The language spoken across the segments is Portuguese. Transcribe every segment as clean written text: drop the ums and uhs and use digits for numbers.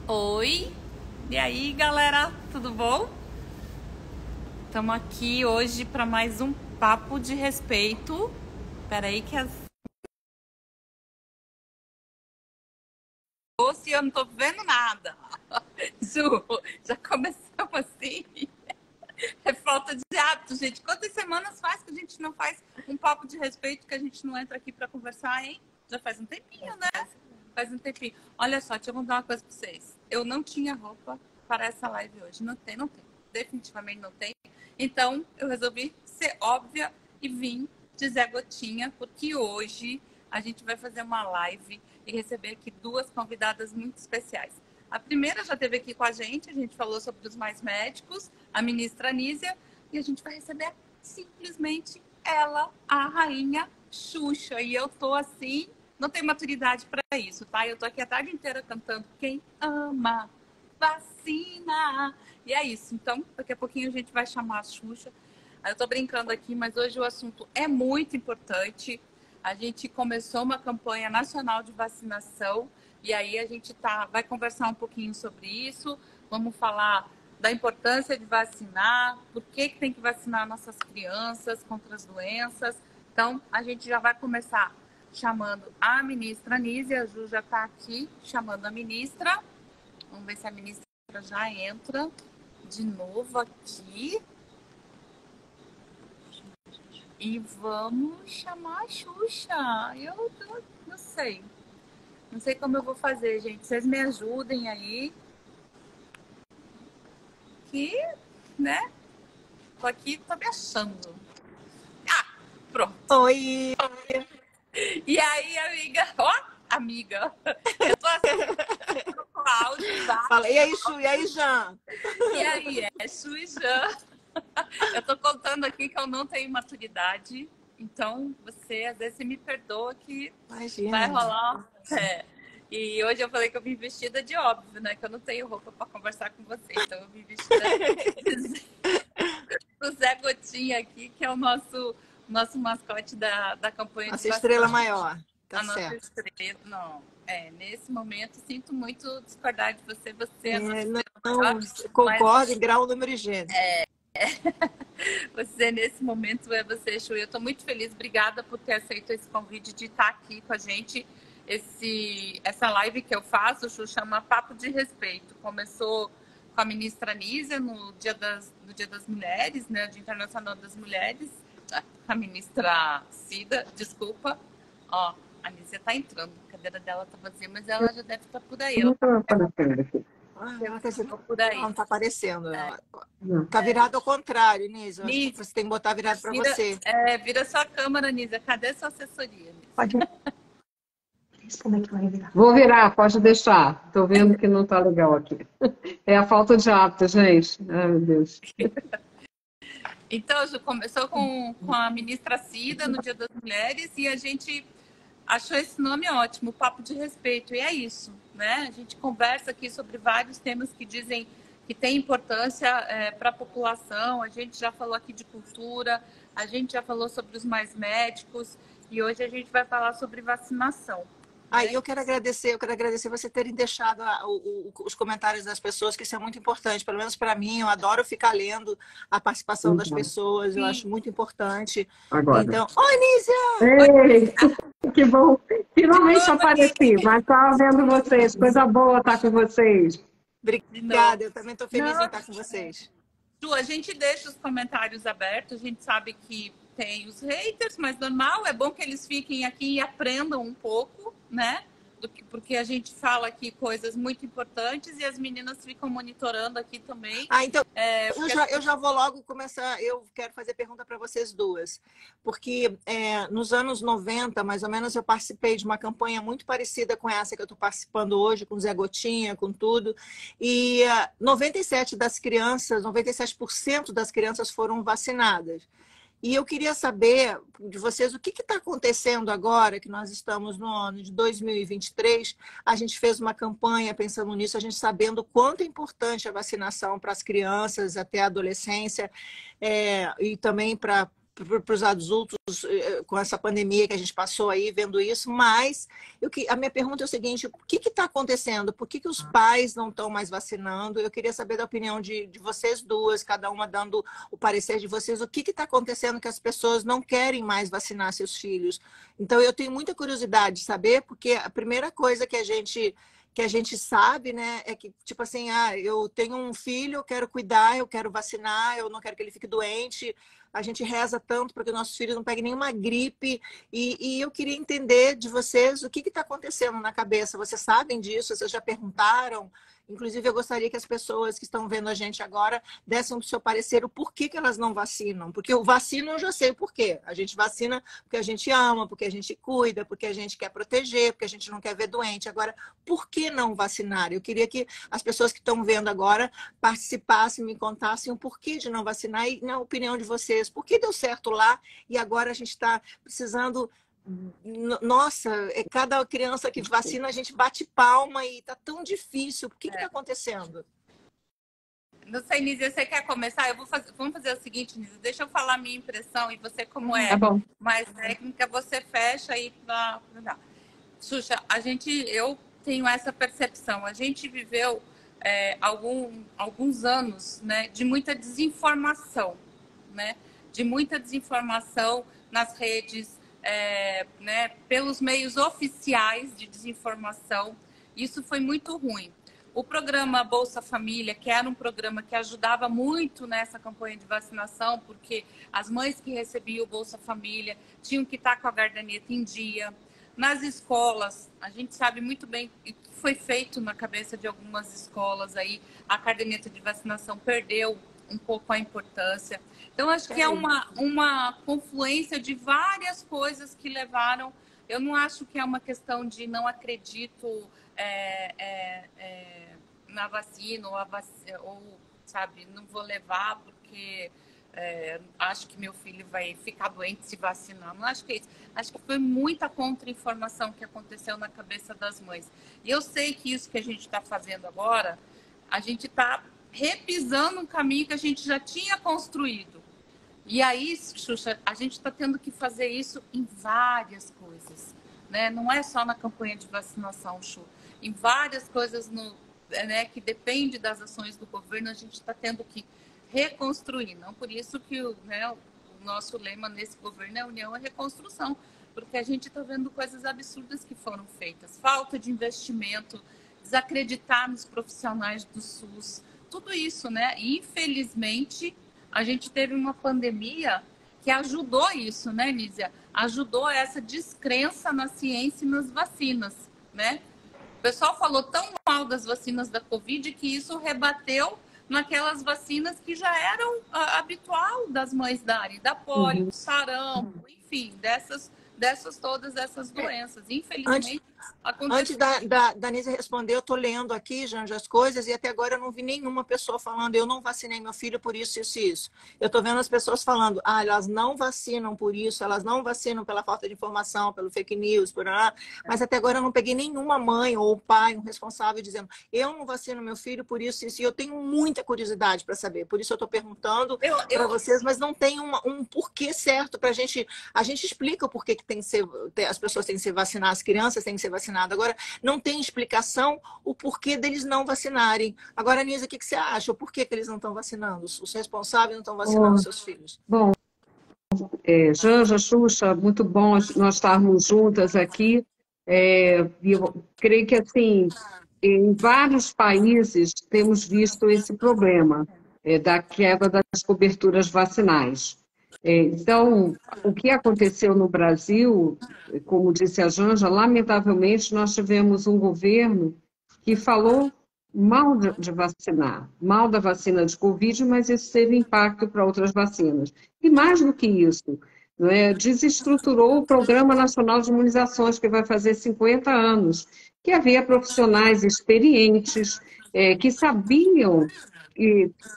Oi, e aí galera, tudo bom? Estamos aqui hoje para mais um papo de respeito. Espera aí que eu não tô vendo nada. Ju, já começamos assim. É falta de hábito, gente. Quantas semanas faz que a gente não faz um papo de respeito, que a gente não entra aqui para conversar, hein? Já faz um tempinho, né? Faz um tempinho. Olha só, deixa eu contar uma coisa para vocês. Eu não tinha roupa para essa live hoje. Não tem, não tem. Definitivamente não tem. Então, eu resolvi ser óbvia e vim de Zé Gotinha, porque hoje a gente vai fazer uma live e receber aqui duas convidadas muito especiais. A primeira já esteve aqui com a gente falou sobre os mais médicos, a ministra Anísia, e a gente vai receber simplesmente ela, a rainha Xuxa. E eu tô assim, não tenho maturidade para isso, tá? Eu tô aqui a tarde inteira cantando Quem Ama Vacina. E é isso. Então, daqui a pouquinho a gente vai chamar a Xuxa. Eu tô brincando aqui, mas hoje o assunto é muito importante. A gente começou uma campanha nacional de vacinação e aí a gente vai conversar um pouquinho sobre isso. Vamos falar da importância de vacinar, por que tem que vacinar nossas crianças contra as doenças. Então, a gente já vai começar chamando a ministra Anísia. A Ju já está aqui chamando a ministra. Vamos ver se a ministra já entra de novo aqui. E vamos chamar a Xuxa. Eu não sei. Não sei como eu vou fazer, gente. Vocês me ajudem aí. Que, né? Tô aqui, tô me achando. Ah, pronto. Oi! E aí, amiga? Ó, amiga. Eu tô assim, com áudio, tá? Fala, e aí, Chu? E aí, Jean? E aí, é Xu e Jean. Eu tô contando aqui que eu não tenho maturidade. Então, às vezes, você me perdoa que Imagina. vai rolar. E hoje eu falei que eu vim vestida de óbvio, né? Que eu não tenho roupa para conversar com você. Então, eu vim vestida do Zé Gotinha aqui, que é o nosso mascote da campanha Nossa de estrela vacinação. maior. Tá A nossa certo. estrela, não. Nesse momento, sinto muito discordar de você. Você é a nossa Não, estrela maior, concordo em grau, número e gênero. você, nesse momento, você, Chu. Eu estou muito feliz. Obrigada por ter aceito esse convite de estar aqui com a gente. Essa live que eu faço, Chu, chama Papo de Respeito. Começou com a ministra Anísia no Dia das Mulheres, né? Dia Internacional das Mulheres. A ministra Cida, desculpa. Ó, a Anísia está entrando. A cadeira dela está vazia, mas ela já deve estar por aí. Não está aparecendo aqui. Por aí. Não está aparecendo. Tá virado ao contrário, Nise. Eu acho que você tem que botar virado para você. Vira sua câmera, Anísia. Cadê sua assessoria, Anísia? Pode. Como é que vai virar? Vou virar, pode deixar. Estou vendo que não está legal aqui. É a falta de hábito, gente. Ai, meu Deus. Então, Ju, começou com a ministra Cida no Dia das Mulheres e a gente achou esse nome ótimo, Papo de Respeito. E é isso, né? A gente conversa aqui sobre vários temas que dizem que tem importância para a população. A gente já falou aqui de cultura, a gente já falou sobre os mais médicos e hoje a gente vai falar sobre vacinação. Aí eu quero agradecer você terem deixado os comentários das pessoas, que isso é muito importante, pelo menos para mim. Eu adoro ficar lendo a participação das pessoas, eu acho muito importante. Agora. Então, oi, Nízia! Ei, que bom! Finalmente apareci, mas estava vendo vocês. Coisa boa estar com vocês. Obrigada, eu também estou feliz em estar com vocês. Ju, a gente deixa os comentários abertos, a gente sabe que tem os haters, mas normal, é bom que eles fiquem aqui e aprendam um pouco, né? Porque a gente fala aqui coisas muito importantes e as meninas ficam monitorando aqui também. Então, eu já vou logo começar. Eu quero fazer pergunta para vocês duas. Porque nos anos 90, mais ou menos, eu participei de uma campanha muito parecida com essa que eu estou participando hoje, com o Zé Gotinha, com tudo. E 97% das crianças foram vacinadas. E eu queria saber de vocês o que está acontecendo agora, que nós estamos no ano de 2023. A gente fez uma campanha pensando nisso, a gente sabendo o quanto é importante a vacinação para as crianças até a adolescência e também para para os adultos com essa pandemia que a gente passou aí vendo isso, mas a minha pergunta é o seguinte: o que está acontecendo? Por que os pais não estão mais vacinando? Eu queria saber da opinião de vocês duas, cada uma dando o parecer de vocês. O que está acontecendo que as pessoas não querem mais vacinar seus filhos? Então, eu tenho muita curiosidade de saber, porque a primeira coisa que a gente sabe, né, é que, tipo assim, eu tenho um filho, eu quero cuidar, eu quero vacinar, eu não quero que ele fique doente. A gente reza tanto para que nossos filhos não peguem nenhuma gripe. E eu queria entender de vocês o que está acontecendo na cabeça. Vocês sabem disso? Vocês já perguntaram? Inclusive, eu gostaria que as pessoas que estão vendo a gente agora dessem o seu parecer o porquê que elas não vacinam. Porque o vacino eu já sei o porquê. A gente vacina porque a gente ama, porque a gente cuida, porque a gente quer proteger, porque a gente não quer ver doente. Agora, por que não vacinar? Eu queria que as pessoas que estão vendo agora participassem, me contassem o porquê de não vacinar e, na opinião de vocês, por que deu certo lá e agora a gente está precisando... Nossa, cada criança que vacina a gente bate palma e tá tão difícil. O que está acontecendo? Não sei, Nízia, você quer começar? Vamos fazer o seguinte, Nízia, deixa eu falar a minha impressão e você, como é mais técnica, você fecha aí para... Xuxa, eu tenho essa percepção. A gente viveu alguns anos, né, de muita desinformação, né? De muita desinformação nas redes, né, pelos meios oficiais de desinformação. Isso foi muito ruim. O programa Bolsa Família, que era um programa que ajudava muito nessa campanha de vacinação, porque as mães que recebiam o Bolsa Família tinham que estar com a gardaneta em dia. Nas escolas, a gente sabe muito bem o que foi feito na cabeça de algumas escolas aí. A caderneta de vacinação perdeu um pouco a importância. Então, acho que é uma confluência de várias coisas que levaram... Eu não acho que é uma questão de não acredito na vacina, ou, sabe, não vou levar porque acho que meu filho vai ficar doente se vacinar. Não acho que é isso. Acho que foi muita contra-informação que aconteceu na cabeça das mães. E eu sei que isso que a gente está fazendo agora, a gente está repisando um caminho que a gente já tinha construído. E aí, Xuxa, a gente está tendo que fazer isso em várias coisas, né? Não é só na campanha de vacinação, Xu. Em várias coisas né, que depende das ações do governo, a gente está tendo que reconstruir. Não por isso que né, o nosso lema nesse governo é União é Reconstrução, porque a gente está vendo coisas absurdas que foram feitas. Falta de investimento, desacreditar nos profissionais do SUS, tudo isso, né? E, infelizmente, a gente teve uma pandemia que ajudou isso, né, Nízia? Ajudou essa descrença na ciência e nas vacinas, né? O pessoal falou tão mal das vacinas da Covid que isso rebateu naquelas vacinas que já eram habitual das mães darem, da polio, do sarampo, enfim, todas essas doenças. Infelizmente, antes da Nízia responder, eu estou lendo aqui, Janja, as coisas, e até agora eu não vi nenhuma pessoa falando, eu não vacinei meu filho por isso, isso e isso. Eu estou vendo as pessoas falando, elas não vacinam por isso, elas não vacinam pela falta de informação, pelo fake news, mas até agora eu não peguei nenhuma mãe ou pai, um responsável, dizendo, eu não vacino meu filho por isso, isso, e eu tenho muita curiosidade para saber, por isso eu estou perguntando para vocês, mas não tem um porquê certo para a gente explica o porquê que tem que ser, as pessoas têm que ser vacinadas, as crianças têm que ser vacinadas. Agora, não tem explicação o porquê deles não vacinarem. Agora, Nízia, o que você acha? O porquê que eles não estão vacinando? Os responsáveis não estão vacinando seus filhos? Bom, Janja, Xuxa, muito bom nós estarmos juntas aqui. Eu creio que, assim, em vários países temos visto esse problema da queda das coberturas vacinais. Então, o que aconteceu no Brasil, como disse a Janja, lamentavelmente nós tivemos um governo que falou mal de vacinar, mal da vacina de Covid, mas isso teve impacto para outras vacinas. E mais do que isso, desestruturou o Programa Nacional de Imunizações, que vai fazer 50 anos, que havia profissionais experientes, que sabiam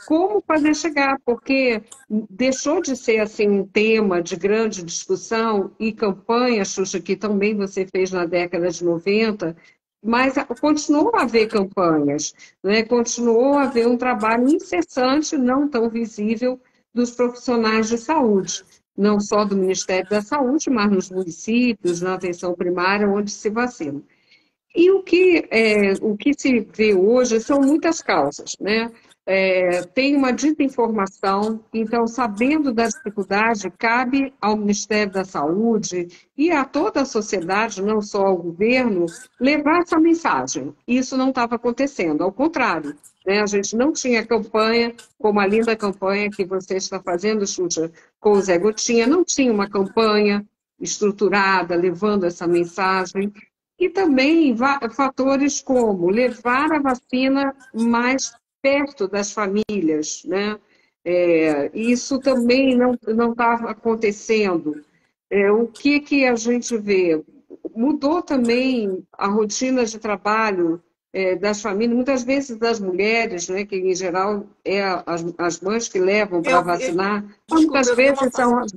como fazer chegar, porque deixou de ser assim um tema de grande discussão e campanha, Xuxa, que também você fez na década de 90, mas continuou a haver campanhas, né? Continuou a haver um trabalho incessante, não tão visível, dos profissionais de saúde. não só do Ministério da Saúde, mas nos municípios, na atenção primária, onde se vacina. E o que se vê hoje são muitas causas, né? Tem uma desinformação, então, sabendo da dificuldade, cabe ao Ministério da Saúde e a toda a sociedade, não só ao governo, levar essa mensagem. Isso não estava acontecendo, ao contrário, né? A gente não tinha campanha, como a linda campanha que você está fazendo, Xuxa, com o Zé Gotinha, não tinha uma campanha estruturada, levando essa mensagem. E também fatores como levar a vacina mais perto das famílias, né? Isso também não estava acontecendo. O que a gente vê? Mudou também a rotina de trabalho das famílias, muitas vezes das mulheres, né, que em geral as mães que levam para vacinar, muitas vezes são as...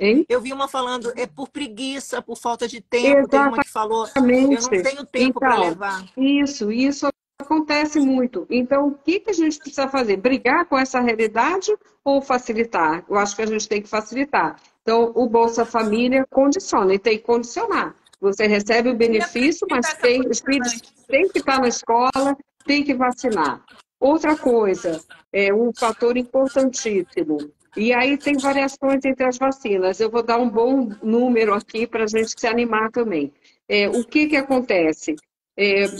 Hein? Eu vi uma falando, por preguiça, por falta de tempo. Exatamente. Tem uma que falou, eu não tenho tempo para levar. Isso acontece muito. Então, o que a gente precisa fazer? Brigar com essa realidade ou facilitar? Eu acho que a gente tem que facilitar. Então, o Bolsa Família condiciona, e tem que condicionar. Você recebe o benefício, mas os filhos têm que estar na escola, tem que vacinar. Outra coisa, um fator importantíssimo. E aí tem variações entre as vacinas. Eu vou dar um bom número aqui para a gente se animar também. O que acontece?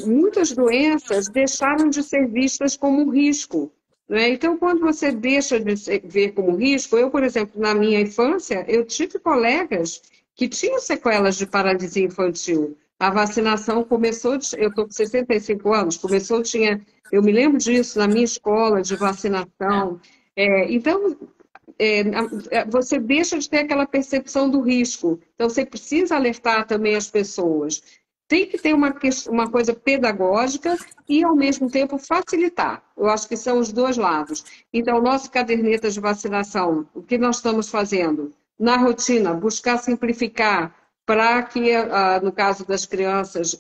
Muitas doenças deixaram de ser vistas como risco, né? Então, quando você deixa de ver como risco, eu, por exemplo, na minha infância, eu tive colegas que tinham sequelas de paralisia infantil. A vacinação começou, eu estou com 65 anos, eu me lembro disso na minha escola de vacinação. Então, você deixa de ter aquela percepção do risco. Então, você precisa alertar também as pessoas. Tem que ter uma coisa pedagógica e, ao mesmo tempo, facilitar. Eu acho que são os dois lados. Então, nosso caderneta de vacinação, o que nós estamos fazendo? Na rotina, buscar simplificar para que, no caso das crianças,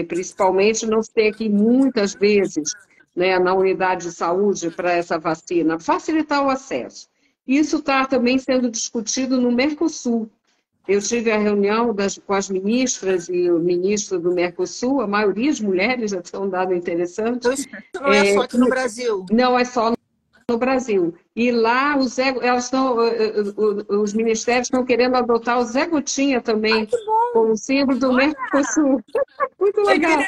principalmente, não se tenha que ir muitas vezes, né, na unidade de saúde para essa vacina. Facilitar o acesso. Isso está também sendo discutido no Mercosul. Eu tive a reunião com as ministras e o ministro do Mercosul, a maioria das mulheres, já tem um dado interessante. Então, isso não é só aqui no Brasil? Não é só no Brasil. E lá os ministérios estão querendo adotar o Zé Gotinha também, como símbolo do Mercosul. Muito legal.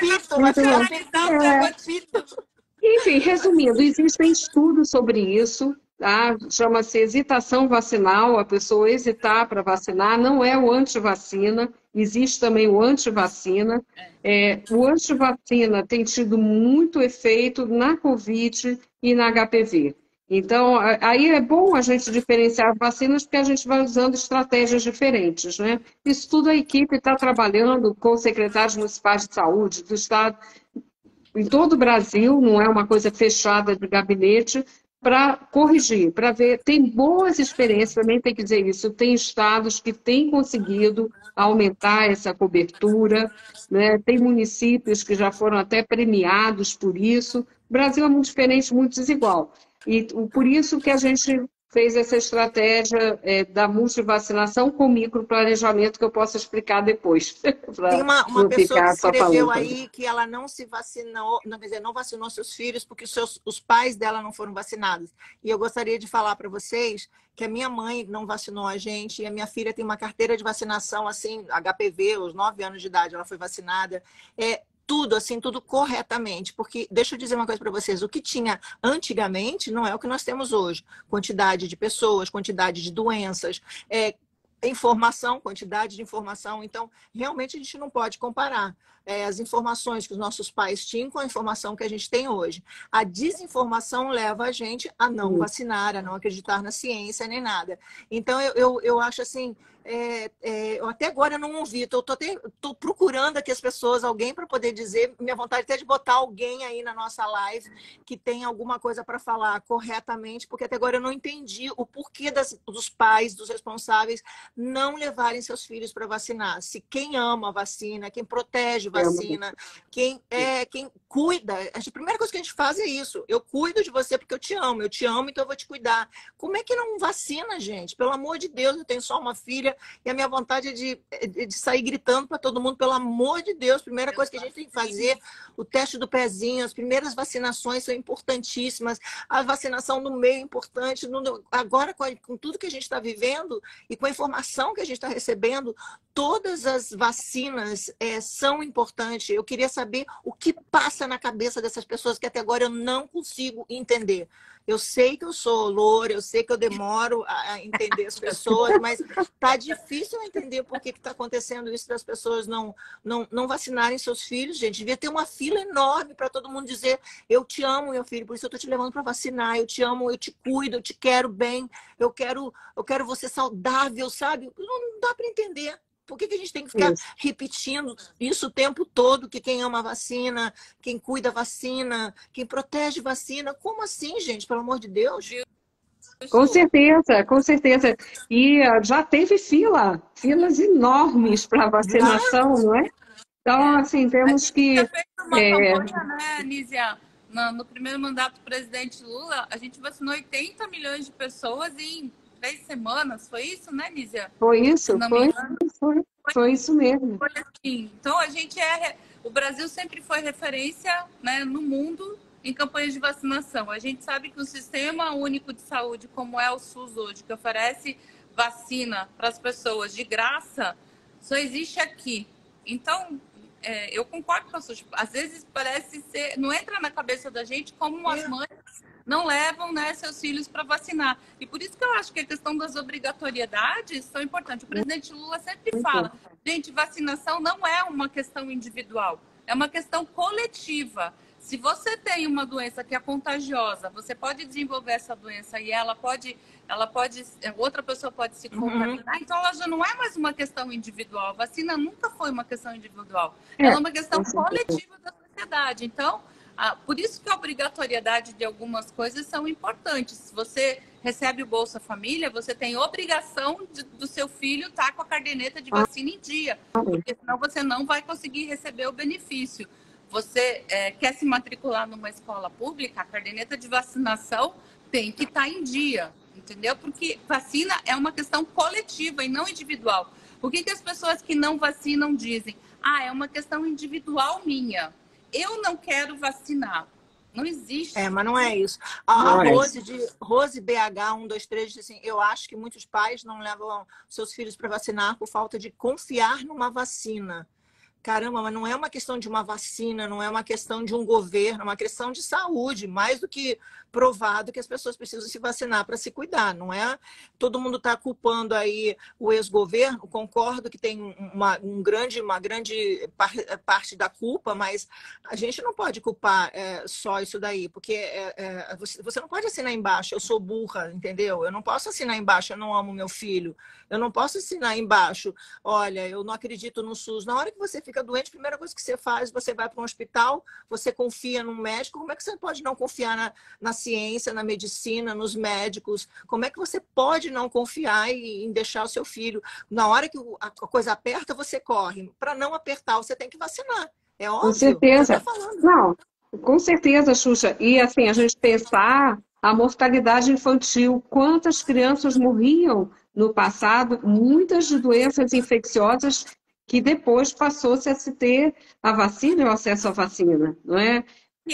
Enfim, resumindo, existem estudos sobre isso. Tá? Chama-se hesitação vacinal, a pessoa hesitar para vacinar, não é o antivacina, existe também o antivacina. O antivacina tem tido muito efeito na Covid e na HPV. Então, aí é bom a gente diferenciar as vacinas porque a gente vai usando estratégias diferentes, né? Isso tudo a equipe está trabalhando com os secretários municipais de saúde do Estado, em todo o Brasil, não é uma coisa fechada de gabinete, para corrigir, para ver. Tem boas experiências, também tem que dizer isso, tem estados que têm conseguido aumentar essa cobertura, né? Tem municípios que já foram até premiados por isso. O Brasil é muito diferente, muito desigual. E por isso que a gente fez essa estratégia da multivacinação com microplanejamento, que eu posso explicar depois. Tem uma pessoa que escreveu aí que ela não se vacinou, quer dizer, não vacinou seus filhos porque os pais dela não foram vacinados. E eu gostaria de falar para vocês que a minha mãe não vacinou a gente e a minha filha tem uma carteira de vacinação, assim, HPV, aos 9 anos de idade ela foi vacinada. Tudo, assim, tudo corretamente. Porque, deixa eu dizer uma coisa para vocês, o que tinha antigamente não é o que nós temos hoje. Quantidade de pessoas, quantidade de doenças, informação, quantidade de informação. Então, realmente a gente não pode comparar as informações que os nossos pais tinham com a informação que a gente tem hoje. A desinformação leva a gente a não vacinar, a não acreditar na ciência nem nada. Então, eu acho assim eu até agora não ouvi. Tô procurando aqui as pessoas, alguém para poder dizer. Minha vontade até de botar alguém aí na nossa live que tem alguma coisa para falar corretamente, porque até agora eu não entendi o porquê dos pais, dos responsáveis, não levarem seus filhos para vacinar. Se quem ama a vacina, quem protege vacina, quem cuida, a primeira coisa que a gente faz é isso. Eu cuido de você porque eu te amo, então eu vou te cuidar. Como é que não vacina, gente? Pelo amor de Deus, eu tenho só uma filha e a minha vontade é de sair gritando para todo mundo, pelo amor de Deus, primeira coisa que a gente tem que fazer, o teste do pezinho, as primeiras vacinações são importantíssimas, a vacinação no meio é importante. Agora, com tudo que a gente está vivendo e com a informação que a gente está recebendo, todas as vacinas são importantes. Eu queria saber o que passa na cabeça dessas pessoas que até agora eu não consigo entender. Eu sei que eu sou loura, eu sei que eu demoro a entender as pessoas, mas tá difícil entender por que está acontecendo isso das pessoas não vacinarem seus filhos, gente. Devia ter uma fila enorme para todo mundo dizer: eu te amo, meu filho, por isso eu estou te levando para vacinar, eu te amo, eu te cuido, eu te quero bem, eu quero você saudável, sabe? Não dá para entender. Por que a gente tem que ficar repetindo isso o tempo todo, que quem ama a vacina, quem cuida a vacina, quem protege a vacina? Como assim, gente? Pelo amor de Deus. Com certeza, com certeza. E já teve filas enormes para vacinação, não é? Então, assim, temos que... A gente fez uma campanha, né, Nízia? No primeiro mandato do presidente Lula, a gente vacinou 80 milhões de pessoas em 3 semanas. Foi isso, né, Nízia? Foi isso, foi isso mesmo. Foi assim. Então, o Brasil sempre foi referência, né, no mundo em campanhas de vacinação. A gente sabe que o Sistema Único de Saúde, como é o SUS hoje, que oferece vacina para as pessoas de graça, só existe aqui. Então, eu concordo com a sua. Às vezes parece ser... Não entra na cabeça da gente como as mães não levam, né, seus filhos para vacinar. E por isso que eu acho que a questão das obrigatoriedades são importantes. O presidente Lula sempre fala, gente, vacinação não é uma questão individual, é uma questão coletiva. Se você tem uma doença que é contagiosa, você pode desenvolver essa doença e outra pessoa pode se contaminar, então ela já não é mais uma questão individual. A vacina nunca foi uma questão individual, ela é uma questão coletiva da sociedade. Então, por isso que a obrigatoriedade de algumas coisas são importantes. Se você recebe o Bolsa Família, você tem obrigação do seu filho estar com a caderneta de vacina em dia, porque senão você não vai conseguir receber o benefício. Você quer se matricular numa escola pública, a caderneta de vacinação tem que estar em dia, entendeu? Porque vacina é uma questão coletiva e não individual. O que as pessoas que não vacinam dizem? É uma questão individual minha. Eu não quero vacinar. Não existe. Mas não é isso. A Rose BH 123 diz assim: eu acho que muitos pais não levam seus filhos para vacinar por falta de confiar numa vacina. Caramba, mas não é uma questão de uma vacina, não é uma questão de um governo, é uma questão de saúde, mais do que provado que as pessoas precisam se vacinar para se cuidar, não é? Todo mundo está culpando aí o ex-governo, concordo que tem uma grande parte da culpa, mas a gente não pode culpar só isso daí, porque você não pode assinar embaixo, eu sou burra, entendeu? Eu não posso assinar embaixo, eu não amo meu filho, eu não posso assinar embaixo, olha, eu não acredito no SUS. Na hora que você fica doente, a primeira coisa que você faz, você vai para um hospital, você confia num médico. Como é que você pode não confiar na ciência, na medicina, nos médicos? Como é que você pode não confiar em deixar o seu filho? Na hora que a coisa aperta, você corre. Para não apertar, você tem que vacinar. É óbvio. Com certeza. Não, com certeza, Xuxa. E assim, a gente pensar a mortalidade infantil, quantas crianças morriam no passado, muitas de doenças infecciosas que depois passou-se a se ter a vacina e o acesso à vacina, não é?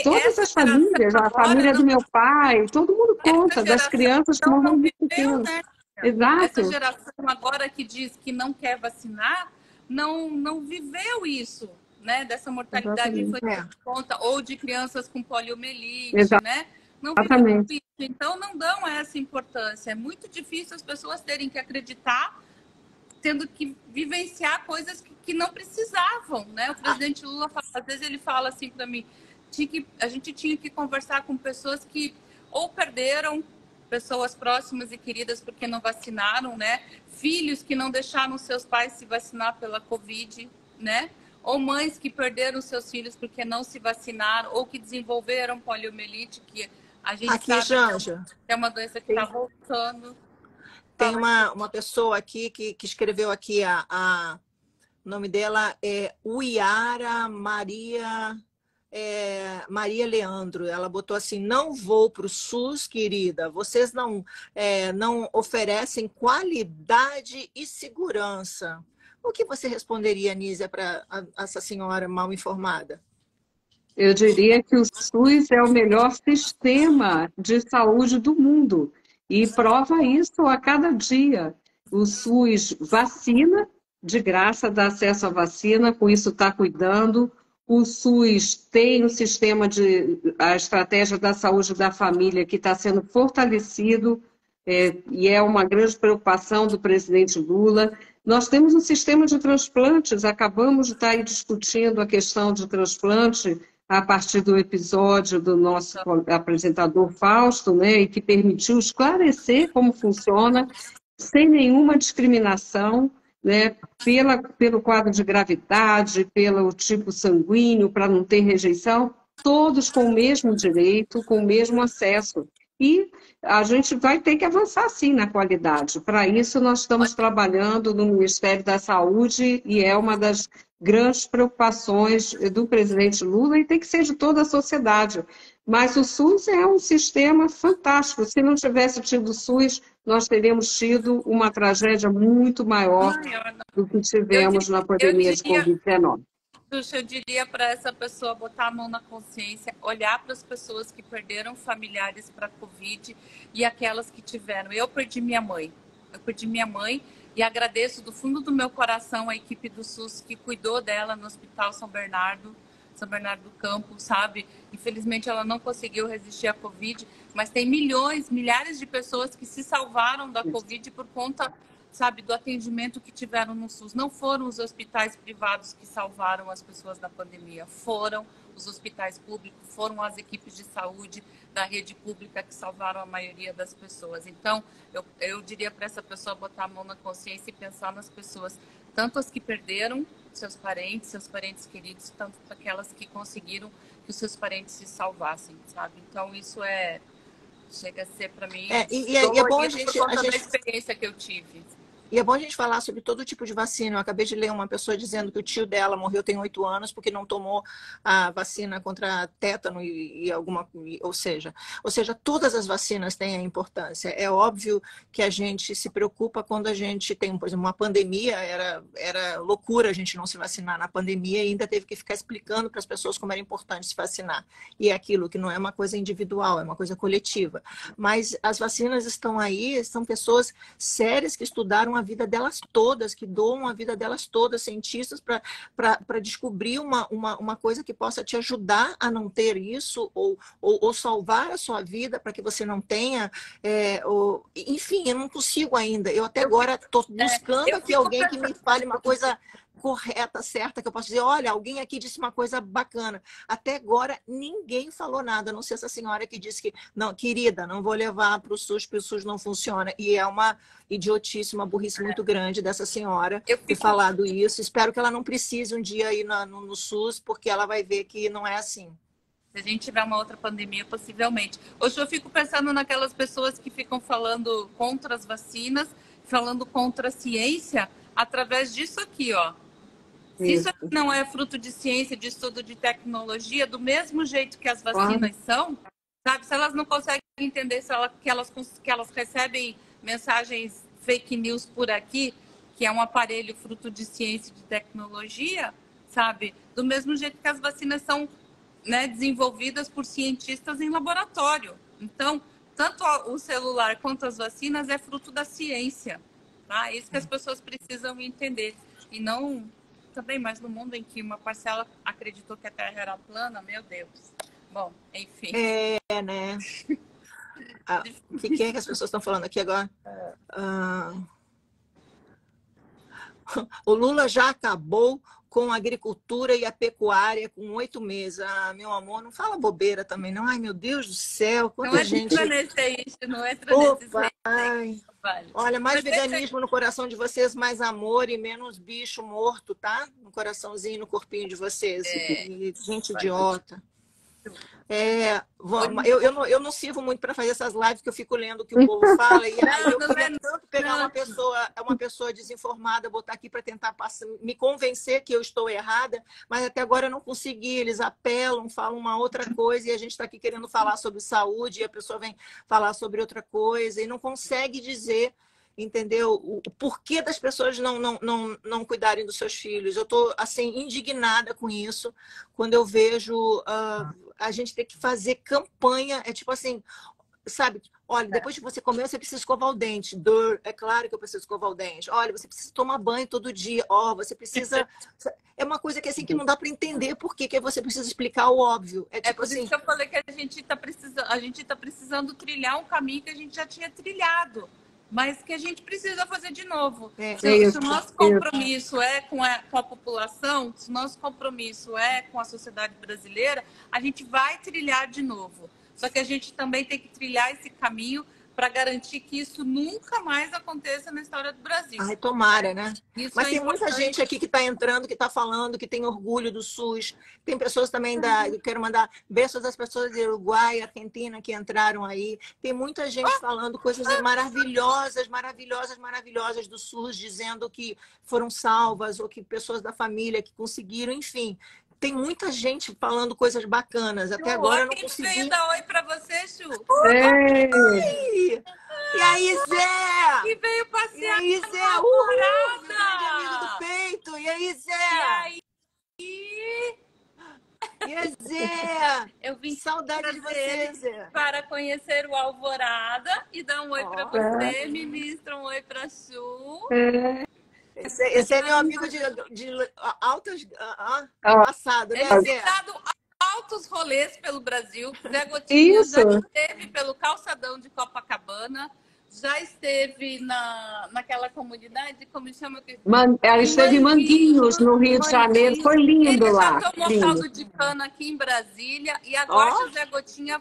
Todas as famílias, a família do meu pai, todo mundo conta das crianças que morreram muito pequenas. Né? Exato. Essa geração agora que diz que não quer vacinar, não viveu isso, né? Dessa mortalidade infantil de conta, ou de crianças com poliomielite, né? Não viveu isso. Então, não dão essa importância. É muito difícil as pessoas terem que acreditar, tendo que vivenciar coisas que não precisavam, né? O presidente Lula, às vezes ele fala assim para mim, a gente tinha que conversar com pessoas que ou perderam pessoas próximas e queridas porque não vacinaram, né? Filhos que não deixaram seus pais se vacinar pela Covid, né? Ou mães que perderam seus filhos porque não se vacinaram, ou que desenvolveram poliomielite, que a gente Aqui, sabe Janja, que é uma doença que está voltando. tem uma pessoa aqui que escreveu aqui, o nome dela é Uiara Maria, Maria Leandro. Ela botou assim: não vou para o SUS, querida, vocês não oferecem qualidade e segurança. O que você responderia, Nízia, para essa senhora mal informada? Eu diria que o SUS é o melhor sistema de saúde do mundo e prova isso a cada dia. O SUS vacina, de graça, dá acesso à vacina, com isso está cuidando. O SUS tem a estratégia da saúde da família que está sendo fortalecido, e é uma grande preocupação do presidente Lula. Nós temos um sistema de transplantes, acabamos de estar aí discutindo a questão de transplante a partir do episódio do nosso apresentador Fausto, né, e que permitiu esclarecer como funciona, sem nenhuma discriminação, né, pelo quadro de gravidade, pelo tipo sanguíneo, para não ter rejeição, todos com o mesmo direito, com o mesmo acesso. E a gente vai ter que avançar, sim, na qualidade. Para isso, nós estamos trabalhando no Ministério da Saúde e é uma das grandes preocupações do presidente Lula e tem que ser de toda a sociedade. Mas o SUS é um sistema fantástico. Se não tivesse tido o SUS, nós teríamos tido uma tragédia muito maior do que tivemos na pandemia de Covid-19. Eu diria para essa pessoa botar a mão na consciência, olhar para as pessoas que perderam familiares para a Covid e aquelas que tiveram. Eu perdi minha mãe. E agradeço do fundo do meu coração a equipe do SUS que cuidou dela no Hospital São Bernardo do Campo, sabe? Infelizmente ela não conseguiu resistir à Covid, mas tem milhares de pessoas que se salvaram da Covid por conta, sabe, do atendimento que tiveram no SUS. Não foram os hospitais privados que salvaram as pessoas da pandemia, foram os hospitais públicos, foram as equipes de saúde da rede pública que salvaram a maioria das pessoas. Então, eu diria para essa pessoa botar a mão na consciência e pensar nas pessoas, tanto as que perderam seus parentes queridos, tanto aquelas que conseguiram que os seus parentes se salvassem, sabe? Então, isso chega a ser para mim e é bom por conta da experiência que eu tive. E é bom a gente falar sobre todo tipo de vacina. Eu acabei de ler uma pessoa dizendo que o tio dela morreu tem 8 anos porque não tomou a vacina contra tétano ou seja, todas as vacinas têm a importância. É óbvio que a gente se preocupa quando a gente tem, por exemplo, uma pandemia. Era loucura a gente não se vacinar na pandemia e ainda teve que ficar explicando para as pessoas como era importante se vacinar. E é aquilo que não é uma coisa individual, é uma coisa coletiva. Mas as vacinas estão aí, são pessoas sérias que estudaram a vida delas todas, que doam a vida delas todas, cientistas, para descobrir uma coisa que possa te ajudar a não ter isso, ou salvar a sua vida para que você não tenha. Enfim, eu não consigo ainda. Eu até agora estou buscando aqui alguém que me fale uma coisa correta, certa, que eu posso dizer: olha, alguém aqui disse uma coisa bacana. Até agora ninguém falou nada, a não ser essa senhora que disse que, não, querida, não vou levar para o SUS, porque o SUS não funciona. E é uma idiotice, uma burrice muito grande dessa senhora ter falado isso. Espero que ela não precise um dia ir no SUS, porque ela vai ver que não é assim. Se a gente tiver uma outra pandemia, possivelmente. Hoje eu fico pensando naquelas pessoas que ficam falando contra as vacinas, falando contra a ciência, através disso aqui, ó. Se isso não é fruto de ciência, de estudo de tecnologia, do mesmo jeito que as vacinas são, sabe? Se elas não conseguem entender que elas recebem mensagens fake news por aqui, que é um aparelho fruto de ciência e de tecnologia, sabe? Do mesmo jeito que as vacinas são, né, desenvolvidas por cientistas em laboratório. Então, tanto o celular quanto as vacinas é fruto da ciência, tá? É isso que as pessoas precisam entender. E não... também, mas no mundo em que uma parcela acreditou que a Terra era plana, meu Deus. Bom, enfim. Né? O que é que as pessoas estão falando aqui agora? O Lula já acabou com a agricultura e a pecuária com 8 meses. Ah, meu amor, não fala bobeira também, não. Ai, meu Deus do céu, Não quanta gente... entra nesse eixo, não entra nesses Opa, ai. vale. Olha, mais Mas deixa- veganismo no coração de vocês, mais amor e menos bicho morto, tá? No coraçãozinho, no corpinho de vocês. E gente idiota. Eu não sirvo muito para fazer essas lives, que eu fico lendo o que o povo fala, e aí eu queria tanto pegar uma pessoa desinformada, botar aqui para tentar me convencer que eu estou errada, mas até agora eu não consegui. Eles apelam, falam uma outra coisa, e a gente está aqui querendo falar sobre saúde, e a pessoa vem falar sobre outra coisa, e não consegue dizer, entendeu? O porquê das pessoas não cuidarem dos seus filhos. Eu estou assim, indignada com isso, quando eu vejo a gente ter que fazer campanha, é tipo assim, sabe? Olha, depois que você comeu, você precisa escovar o dente. É claro que eu preciso escovar o dente. Olha, você precisa tomar banho todo dia. Você precisa... É uma coisa que assim que não dá para entender por que você precisa explicar o óbvio. É tipo por assim... isso que eu falei que a gente tá precisando trilhar um caminho que a gente já tinha trilhado, mas que a gente precisa fazer de novo. Se o nosso compromisso é com a população, se o nosso compromisso é com a sociedade brasileira, a gente vai trilhar de novo. Só que a gente também tem que trilhar esse caminho para garantir que isso nunca mais aconteça na história do Brasil. Ai, tomara, né? Isso Mas é tem importante. muita gente aqui que está entrando, que está falando, que tem orgulho do SUS. Tem pessoas também eu quero mandar beijos às pessoas de Uruguai, Argentina, que entraram aí. Tem muita gente falando coisas maravilhosas, maravilhosas, maravilhosas do SUS, dizendo que foram salvas, ou que pessoas da família que conseguiram, enfim. Tem muita gente falando coisas bacanas. Até agora eu não consegui. Quem veio dar oi para você, Chu? Oi! E aí, Zé? Que veio passear. E aí, Zé? Meu grande amigo do peito. E aí, Zé? E aí, Zé? Eu vim saudade de você, Zé. Para conhecer o Alvorada e dar um oi para você. Ministra um oi para Chu. Esse é meu amigo de altas passado, né, Zé? Altos rolês pelo Brasil. Zé Gotinha já esteve pelo calçadão de Copacabana, já esteve naquela comunidade, como chama? Ela esteve em Manguinhos, no Rio de Janeiro, foi lindo lá. Ele já tomou caldo de cana aqui em Brasília, e agora o Zé Gotinha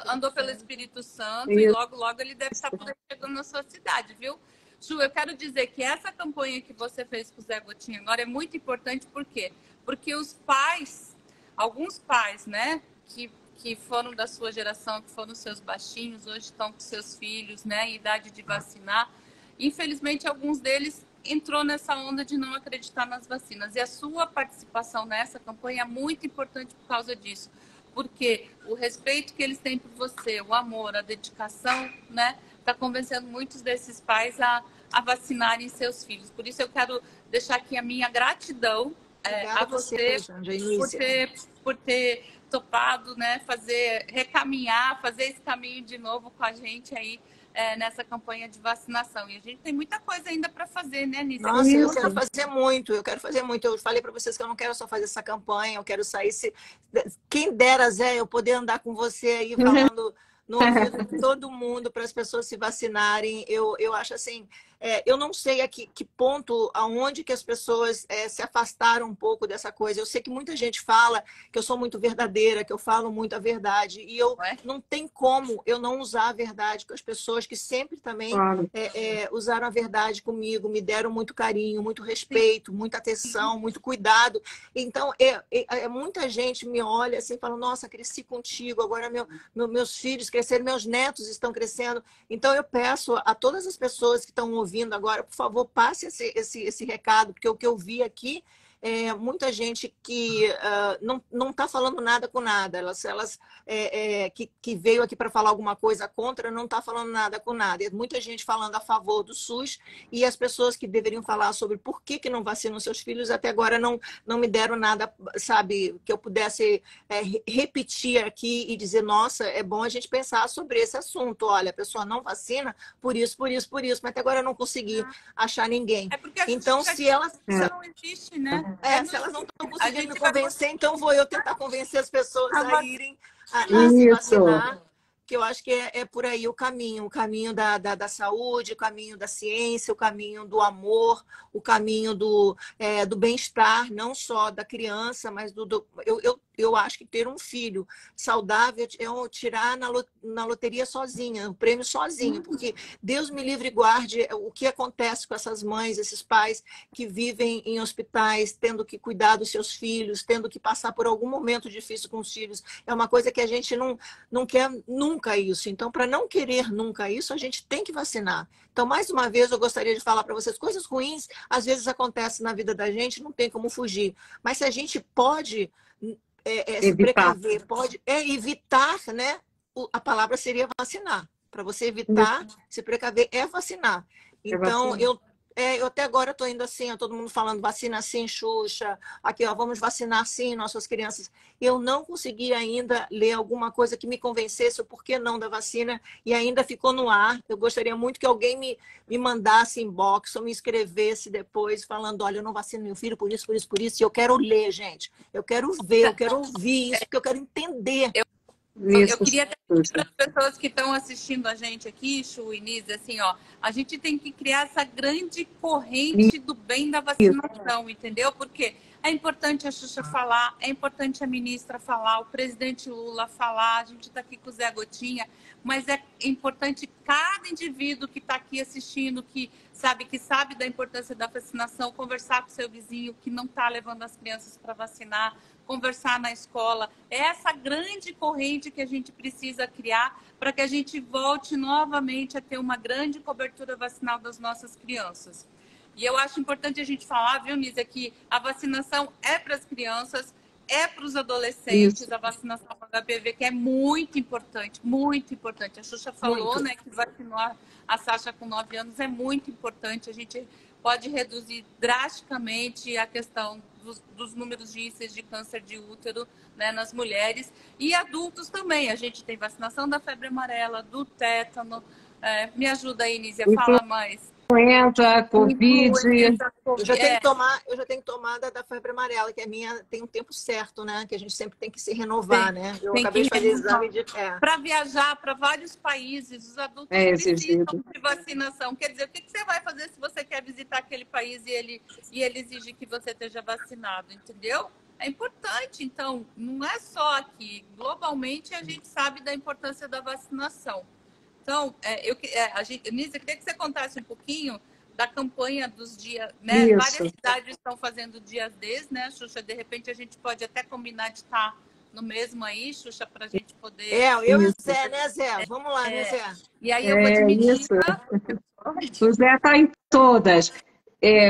andou pelo Espírito Santo, e logo, logo ele deve estar chegando na sua cidade, viu? Ju, eu quero dizer que essa campanha que você fez com o Zé Gotinha agora é muito importante, por quê? Porque os pais, alguns pais, né, que foram da sua geração, que foram seus baixinhos, hoje estão com seus filhos, né, em idade de vacinar. Infelizmente, alguns deles entrou nessa onda de não acreditar nas vacinas. E a sua participação nessa campanha é muito importante por causa disso. Porque o respeito que eles têm por você, o amor, a dedicação, né, está convencendo muitos desses pais a vacinarem seus filhos. Por isso eu quero deixar aqui a minha gratidão a você por ter topado, né, recaminhar, fazer esse caminho de novo com a gente aí nessa campanha de vacinação. E a gente tem muita coisa ainda para fazer, né, Anísia? Nossa, eu quero fazer muito, Eu falei para vocês que eu não quero só fazer essa campanha, eu quero sair. Quem dera, Zé, eu poder andar com você aí falando no ouvido de todo mundo para as pessoas se vacinarem. Eu acho assim, eu não sei a que ponto, aonde que as pessoas se afastaram um pouco dessa coisa. Eu sei que muita gente fala que eu sou muito verdadeira, que eu falo muito a verdade, e eu não tem como eu não usar a verdade com as pessoas que sempre também usaram a verdade comigo, me deram muito carinho, muito respeito, muita atenção, muito cuidado. Então, muita gente me olha assim e fala, nossa, cresci contigo, agora meus filhos cresceram, meus netos estão crescendo. Então, eu peço a todas as pessoas que estão ouvindo agora, por favor, passe esse recado, porque o que eu vi aqui muita gente que não está falando nada com nada. Que veio aqui para falar alguma coisa contra, não está falando nada com nada. E muita gente falando a favor do SUS, e as pessoas que deveriam falar sobre por que não vacinam seus filhos, até agora não me deram nada, sabe, que eu pudesse repetir aqui e dizer, nossa, é bom a gente pensar sobre esse assunto. Olha, a pessoa não vacina por isso, mas até agora eu não consegui achar ninguém. Então, se elas... não existe, né? Se elas não estão conseguindo me convencer, então vou eu tentar convencer as pessoas a irem a se vacinar. que eu acho que é por aí o caminho da saúde, o caminho da ciência, o caminho do amor, o caminho do bem-estar, não só da criança, mas eu acho que ter um filho saudável é tirar na loteria sozinha, o prêmio sozinho, porque Deus me livre e guarde o que acontece com essas mães, esses pais que vivem em hospitais, tendo que cuidar dos seus filhos, tendo que passar por algum momento difícil com os filhos. É uma coisa que a gente não quer nunca isso. Então, para não querer nunca isso, a gente tem que vacinar. Então, mais uma vez, eu gostaria de falar para vocês, coisas ruins às vezes acontecem na vida da gente, não tem como fugir. Mas se a gente pode se precaver, pode evitar, né? A palavra seria vacinar. Para você evitar, se precaver, é vacinar. Então, eu até agora estou indo assim, todo mundo falando vacina sim, Xuxa, aqui, ó, vamos vacinar sim nossas crianças. Eu não consegui ainda ler alguma coisa que me convencesse o porquê não da vacina e ainda ficou no ar. Eu gostaria muito que alguém me mandasse inbox ou me escrevesse depois falando, olha, eu não vacino meu filho por isso, por isso, por isso. E eu quero ler, gente. Eu quero ver, eu quero ouvir isso, porque eu quero entender. Eu queria até dizer para as pessoas que estão assistindo a gente aqui, Chu e Nise, assim, ó, a gente tem que criar essa grande corrente do bem da vacinação, entendeu? Porque é importante a Xuxa falar, é importante a ministra falar, o presidente Lula falar, a gente está aqui com o Zé Gotinha, mas é importante cada indivíduo que está aqui assistindo, que sabe da importância da vacinação, conversar com o seu vizinho que não está levando as crianças para vacinar, conversar na escola. É essa grande corrente que a gente precisa criar para que a gente volte novamente a ter uma grande cobertura vacinal das nossas crianças. E eu acho importante a gente falar, viu, Nízia, que a vacinação é para as crianças, é para os adolescentes, a vacinação para HPV, que é muito importante, muito importante. A Xuxa falou, né, que vacinou a Sasha com 9 anos, é muito importante. A gente pode reduzir drasticamente a questão dos números de índices de câncer de útero, né, nas mulheres e adultos também. A gente tem vacinação da febre amarela, do tétano. Me ajuda aí, Nízia, fala mais. Influenza, Covid. Eu já tenho tomada da febre amarela, que a minha tem um tempo certo, né? Que a gente sempre tem que se renovar, né? Eu acabei de fazer exame de... Para viajar para vários países, os adultos precisam de vacinação. Quer dizer, o que você vai fazer se você quer visitar aquele país e ele exige que você esteja vacinado, entendeu? É importante, então, não é só aqui. Globalmente, a gente sabe da importância da vacinação. Então, Nízia, eu queria que você contasse um pouquinho da campanha dos dias, né? Isso. Várias cidades estão fazendo dias desses, né, Xuxa? De repente a gente pode até combinar de estar no mesmo aí, Xuxa, para a gente poder... eu e o Zé, né, Zé? Vamos lá, né, Zé? E aí eu vou dividir... O Zé está em todas.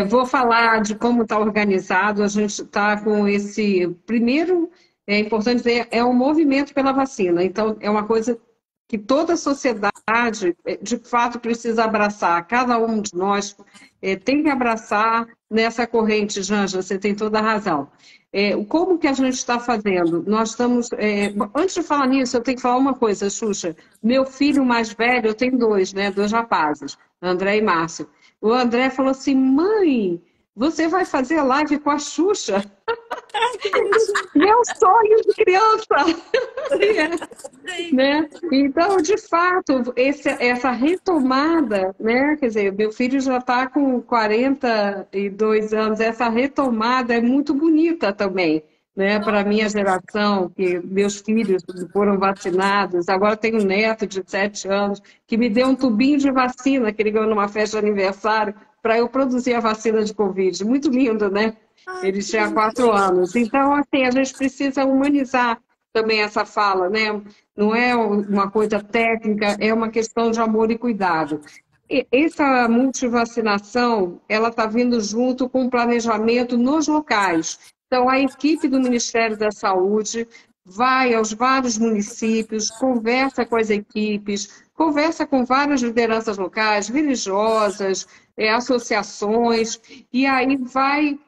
Vou falar de como está organizado. A gente está com esse... Primeiro, é importante dizer, é um movimento pela vacina. Então, é uma coisa que toda a sociedade, de fato, precisa abraçar. Cada um de nós tem que abraçar nessa corrente, Janja, você tem toda a razão. Como que a gente está fazendo? Nós estamos... antes de falar nisso, eu tenho que falar uma coisa, Xuxa. Meu filho mais velho, eu tenho dois, né? 2 rapazes, André e Márcio. O André falou assim, mãe, você vai fazer live com a Xuxa? Meu sonho de criança! Né? Então, de fato, essa retomada, né? Quer dizer, meu filho já está com 42 anos, essa retomada é muito bonita também, né? Para a minha geração, que meus filhos foram vacinados, agora tenho um neto de 7 anos, que me deu um tubinho de vacina, que ele ganhou numa festa de aniversário, para eu produzir a vacina de Covid. Muito lindo, né? Ele tinha 4 anos. Então, assim, a gente precisa humanizar também essa fala, né? Não é uma coisa técnica, é uma questão de amor e cuidado. E essa multivacinação, ela está vindo junto com o planejamento nos locais. Então, a equipe do Ministério da Saúde vai aos vários municípios, conversa com as equipes, conversa com várias lideranças locais, religiosas, associações, e aí vai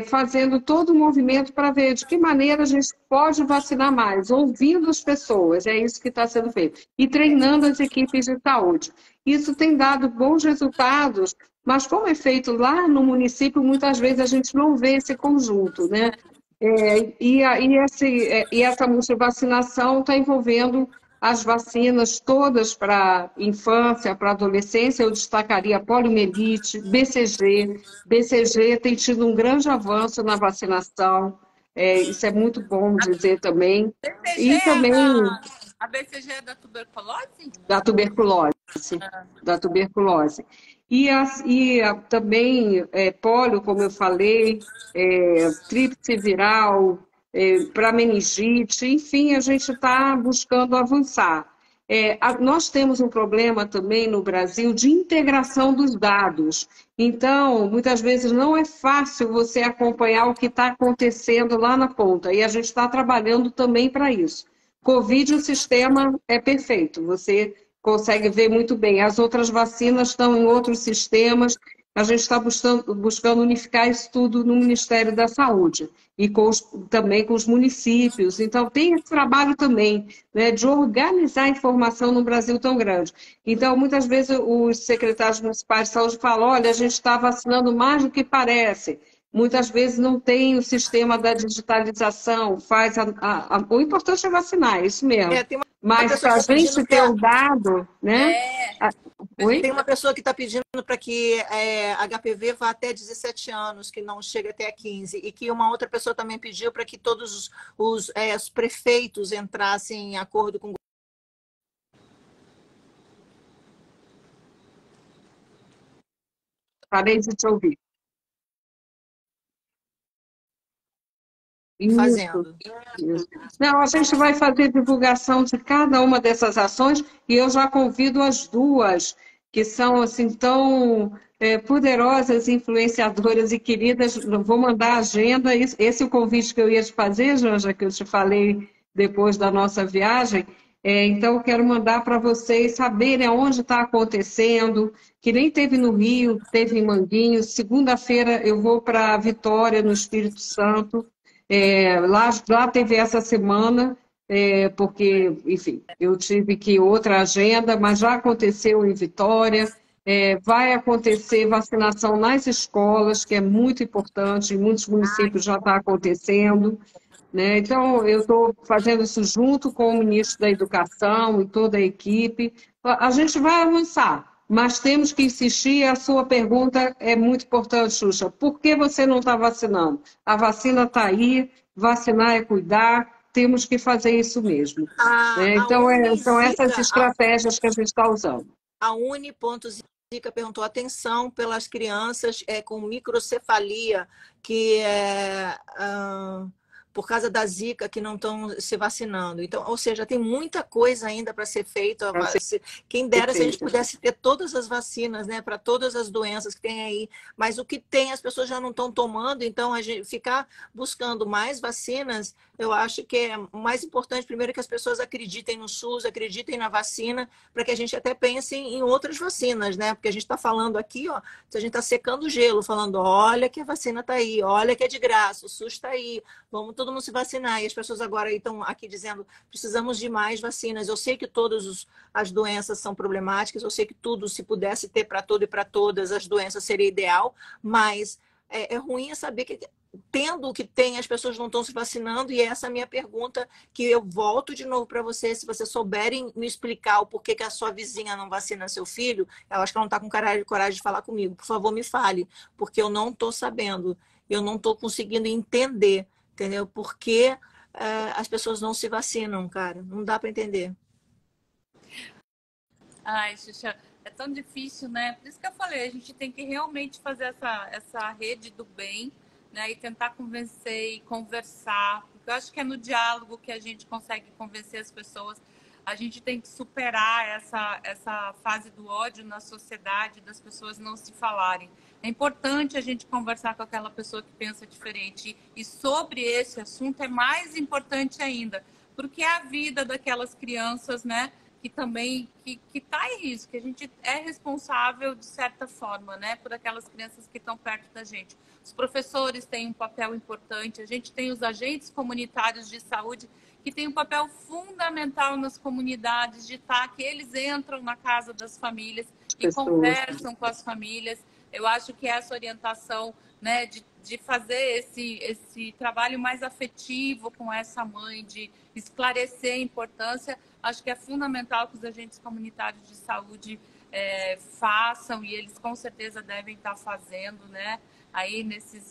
fazendo todo o movimento para ver de que maneira a gente pode vacinar mais, ouvindo as pessoas, é isso que está sendo feito, e treinando as equipes de saúde. Isso tem dado bons resultados, mas como é feito lá no município, muitas vezes a gente não vê esse conjunto, né? E essa multivacinação está envolvendo as vacinas todas para infância, para adolescência, eu destacaria poliomielite, BCG. BCG tem tido um grande avanço na vacinação, isso é muito bom dizer também. BCG E também a BCG é da tuberculose? da tuberculose, da tuberculose. Também pólio, como eu falei, tríplice viral, para meningite, enfim, a gente está buscando avançar. Nós temos um problema também no Brasil de integração dos dados. Então, muitas vezes não é fácil você acompanhar o que está acontecendo lá na ponta, e a gente está trabalhando também para isso. Covid, o sistema é perfeito, você consegue ver muito bem. As outras vacinas estão em outros sistemas, a gente está buscando unificar isso tudo no Ministério da Saúde e também com os municípios. Então, tem esse trabalho também, né, de organizar a informação num Brasil tão grande. Então, muitas vezes, os secretários municipais de saúde falam, olha, a gente está vacinando mais do que parece. Muitas vezes não tem o sistema da digitalização, o importante é vacinar, isso mesmo. Mas para a gente ter o dado, né? Oi? Tem uma pessoa que está pedindo para que HPV vá até 17 anos, que não chegue até 15, e que uma outra pessoa também pediu para que todos os prefeitos entrassem em acordo com... Parei de te ouvir. Fazendo. Isso. Não, a gente vai fazer divulgação de cada uma dessas ações e eu já convido as duas, que são assim tão poderosas, influenciadoras e queridas. Vou mandar a agenda. Esse é o convite que eu ia te fazer, Janja, que eu te falei depois da nossa viagem. Então, eu quero mandar para vocês saberem aonde está acontecendo, que nem teve no Rio, teve em Manguinhos. Segunda-feira eu vou para Vitória, no Espírito Santo. Lá teve essa semana, porque, enfim, eu tive que outra agenda, mas já aconteceu em Vitória. Vai acontecer vacinação nas escolas, que é muito importante, em muitos municípios já está acontecendo. Né? Então, eu estou fazendo isso junto com o ministro da Educação e toda a equipe. A gente vai avançar, mas temos que insistir. A sua pergunta é muito importante, Xuxa. Por que você não está vacinando? A vacina está aí, vacinar é cuidar, temos que fazer isso mesmo. Então, são essas estratégias que a gente está usando. A Uni.Zica perguntou atenção pelas crianças com microcefalia, que por causa da Zika, que não estão se vacinando. Então, ou seja, tem muita coisa ainda para ser feita. Quem dera se a gente pudesse ter todas as vacinas, né, para todas as doenças que tem aí. Mas o que tem, as pessoas já não estão tomando. Então, a gente ficar buscando mais vacinas, eu acho que é mais importante, primeiro, que as pessoas acreditem no SUS, acreditem na vacina, para que a gente até pense em outras vacinas, né? Porque a gente está falando aqui, ó, a gente está secando o gelo, falando, olha que a vacina está aí, olha que é de graça, o SUS está aí, vamos todo mundo se vacinar. E as pessoas agora estão aqui dizendo, precisamos de mais vacinas. Eu sei que todas as doenças são problemáticas, eu sei que tudo, se pudesse ter para todo e para todas as doenças, seria ideal, mas é ruim saber que, tendo o que tem, as pessoas não estão se vacinando, e essa é a minha pergunta, que eu volto de novo para você. Se vocês souberem me explicar o porquê que a sua vizinha não vacina seu filho, eu acho que ela não está com coragem de falar comigo. Por favor, me fale, porque eu não estou sabendo, eu não estou conseguindo entender, entendeu? Por que as pessoas não se vacinam, cara? Não dá para entender. Ai, Xuxa, é tão difícil, né? Por isso que eu falei, a gente tem que realmente fazer essa rede do bem, né, e tentar convencer e conversar, porque eu acho que é no diálogo que a gente consegue convencer as pessoas. A gente tem que superar essa fase do ódio na sociedade, das pessoas não se falarem. É importante a gente conversar com aquela pessoa que pensa diferente, e sobre esse assunto é mais importante ainda, porque é a vida daquelas crianças, né, que também que está em risco, que a gente é responsável de certa forma, né, por aquelas crianças que estão perto da gente. Os professores têm um papel importante, a gente tem os agentes comunitários de saúde que têm um papel fundamental nas comunidades, de estar, que eles entram na casa das famílias e conversam com as famílias. Eu acho que essa orientação né, de fazer esse trabalho mais afetivo com essa mãe, de esclarecer a importância. Acho que é fundamental que os agentes comunitários de saúde façam, e eles com certeza devem estar fazendo, né? Aí nesse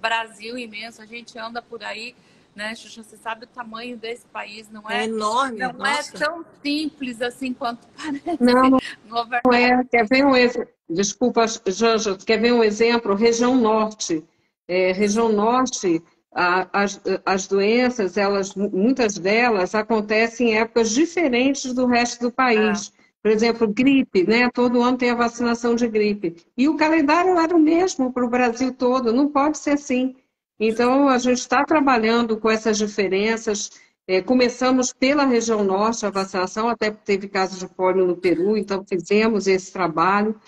Brasil imenso, a gente anda por aí, né, Xuxa? Você sabe o tamanho desse país, não é? É enorme, não é tão simples assim quanto Não, parece. não é. Quer ver um exemplo? Desculpa, Janja, quer ver um exemplo? Região Norte. Região Norte, as doenças, muitas delas acontecem em épocas diferentes do resto do país. Por exemplo, gripe, né? Todo ano tem a vacinação de gripe. E o calendário era o mesmo para o Brasil todo, não pode ser assim. Então, a gente está trabalhando com essas diferenças. Começamos pela região norte a vacinação, até porque teve caso de pólio no Peru, então fizemos esse trabalho.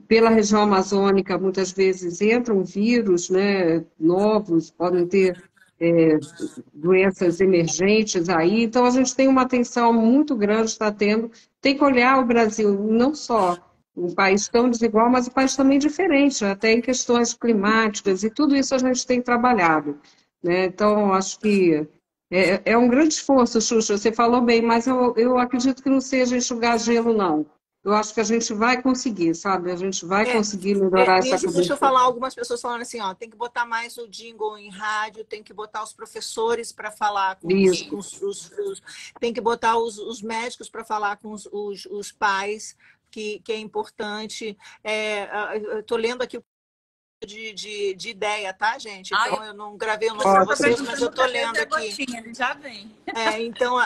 Pela região amazônica, muitas vezes entram vírus, né, novos, podem ter doenças emergentes aí. Então, a gente tem uma atenção muito grande, está tendo. Tem que olhar o Brasil, não só um país tão desigual, mas um país também diferente, até em questões climáticas, e tudo isso a gente tem trabalhado, né? Então, acho que é um grande esforço, Xuxa, você falou bem, mas eu acredito que não seja enxugar gelo, não. Eu acho que a gente vai conseguir, sabe? A gente vai conseguir melhorar essa Nisso, deixa eu cobertura. falar, algumas pessoas falando assim, ó, tem que botar mais o jingle em rádio, tem que botar os professores para falar com Isso. tem que botar os médicos para falar com os pais, que é importante. Eu estou lendo aqui de ideia, tá, gente? Então, eu não gravei o nome para vocês, mas eu estou lendo aqui. Ele já vem. Então,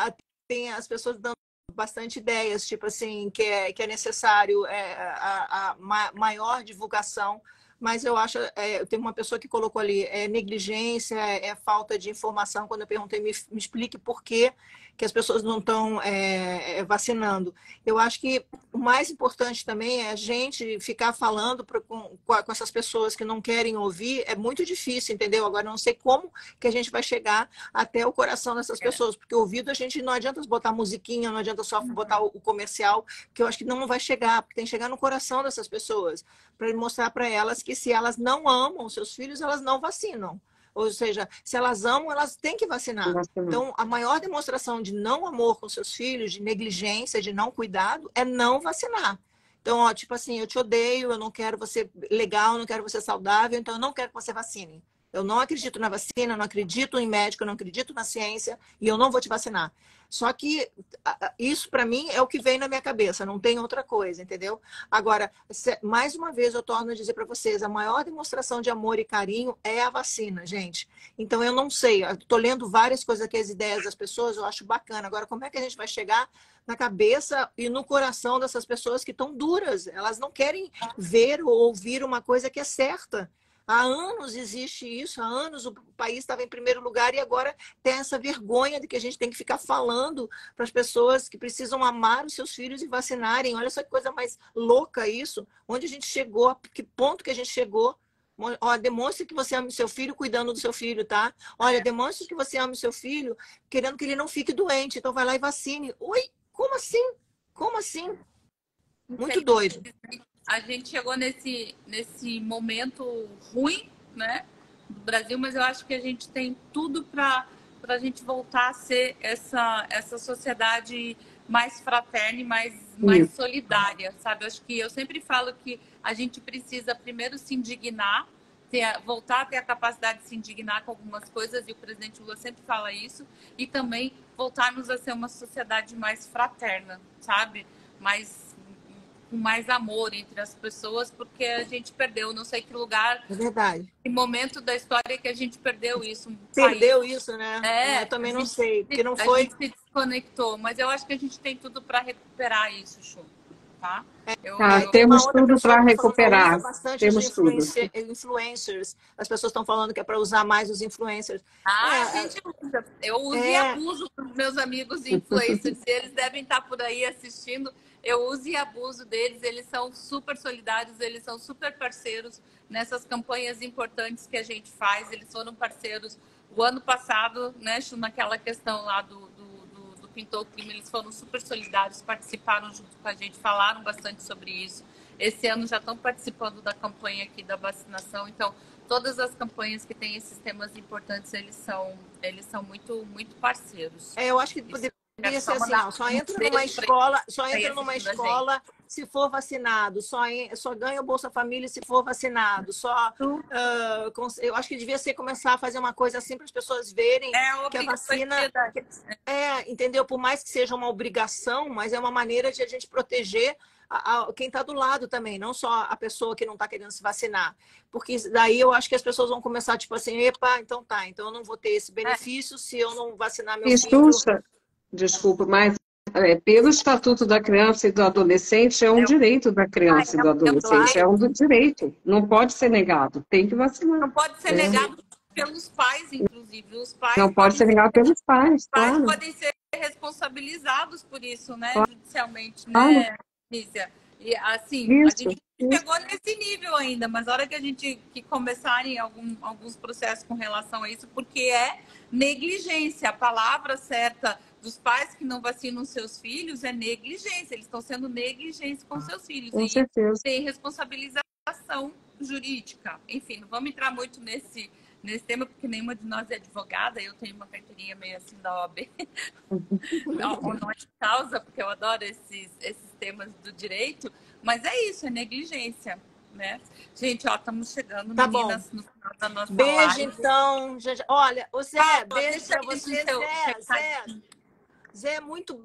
tem as pessoas dando bastante ideias, tipo assim, que é necessário a maior divulgação, mas eu acho, tem uma pessoa que colocou ali, negligência, falta de informação. Quando eu perguntei, me explique por que as pessoas não estão vacinando. Eu acho que o mais importante também é a gente ficar falando com essas pessoas que não querem ouvir. É muito difícil, entendeu? Agora, não sei como que a gente vai chegar até o coração dessas pessoas, porque o ouvido a gente não adianta botar musiquinha, não adianta só botar o comercial, que eu acho que não vai chegar, porque tem que chegar no coração dessas pessoas, para mostrar para elas que se elas não amam seus filhos, elas não vacinam. Ou seja, se elas amam, elas têm que vacinar. Então, a maior demonstração de não amor com seus filhos, de negligência, de não cuidado, é não vacinar. Então, ó, tipo assim, eu te odeio, eu não quero você legal, eu não quero você saudável, então eu não quero que você vacine. Eu não acredito na vacina, eu não acredito em médico, eu não acredito na ciência e eu não vou te vacinar. Só que isso, para mim, é o que vem na minha cabeça, não tem outra coisa, entendeu? Agora, mais uma vez, eu torno a dizer para vocês, a maior demonstração de amor e carinho é a vacina, gente. Então, eu não sei, estou lendo várias coisas aqui, as ideias das pessoas, eu acho bacana. Agora, como é que a gente vai chegar na cabeça e no coração dessas pessoas que estão duras? Elas não querem ver ou ouvir uma coisa que é certa. Há anos existe isso, há anos o país estava em primeiro lugar e agora tem essa vergonha de que a gente tem que ficar falando para as pessoas que precisam amar os seus filhos e vacinarem. Olha só que coisa mais louca isso. Onde a gente chegou, a que ponto que a gente chegou. Olha, demonstre que você ama o seu filho cuidando do seu filho, tá? Olha, demonstre que você ama o seu filho querendo que ele não fique doente. Então vai lá e vacine. Oi, como assim? Como assim? Muito doido. A gente chegou nesse momento ruim, né, do Brasil, mas eu acho que a gente tem tudo para a gente voltar a ser essa sociedade mais fraterna e mais solidária, sabe? Eu acho que eu sempre falo que a gente precisa primeiro se indignar, voltar a ter a capacidade de se indignar com algumas coisas, e o presidente Lula sempre fala isso, e também voltarmos a ser uma sociedade mais fraterna, sabe? Com mais amor entre as pessoas, porque a gente perdeu, não sei que lugar, que momento da história que a gente perdeu isso. Perdeu isso, né? Eu também não sei, porque não foi... A gente se desconectou, mas eu acho que a gente tem tudo para recuperar isso, Chu, tá? Temos tudo para recuperar. Temos tudo. Influencers. As pessoas estão falando que é para usar mais os influencers. A gente usa. Eu uso e abuso dos meus amigos influencers. Eles devem estar por aí assistindo. Eu uso e abuso deles. Eles são super solidários, eles são super parceiros nessas campanhas importantes que a gente faz. Eles foram parceiros o ano passado, né, naquela questão lá do Pintou o Clima, eles foram super solidários, participaram junto com a gente, falaram bastante sobre isso. Esse ano já estão participando da campanha aqui da vacinação. Então, todas as campanhas que têm esses temas importantes, eles são muito, muito parceiros. Eu acho que poderia ser assim, ó, só entra numa escola se for vacinado, só ganha o Bolsa Família se for vacinado, eu acho que devia ser começar a fazer uma coisa assim para as pessoas verem que a vacina entendeu? Por mais que seja uma obrigação, mas é uma maneira de a gente proteger quem está do lado também, não só a pessoa que não está querendo se vacinar. Porque daí eu acho que as pessoas vão começar, tipo assim, epa, então eu não vou ter esse benefício se eu não vacinar meu filho. Desculpa, mas pelo Estatuto da Criança e do Adolescente, é um direito da criança e do adolescente, é um direito, não pode ser negado, tem que vacinar. Não pode ser negado pelos pais, inclusive. Os pais não pode ser negado pelos pais, claro. Os pais podem ser responsabilizados por isso, né, judicialmente, né, Nícia? E assim, a gente não chegou nesse nível ainda, mas a hora que começarem alguns processos com relação a isso, porque é negligência. A palavra certa dos pais que não vacinam seus filhos é negligência. Eles estão sendo negligentes com seus filhos. Com certeza. Tem responsabilização jurídica. Enfim, não vamos entrar muito nesse tema, porque nenhuma de nós é advogada. Eu tenho uma carteirinha meio assim da OAB. não é de causa, porque eu adoro esses temas do direito. Mas é isso, é negligência, né? Gente, ó, estamos chegando, meninas, no final da nossa live. Beijo, então. Olha, Zé, beijo pra você, Zé, muitos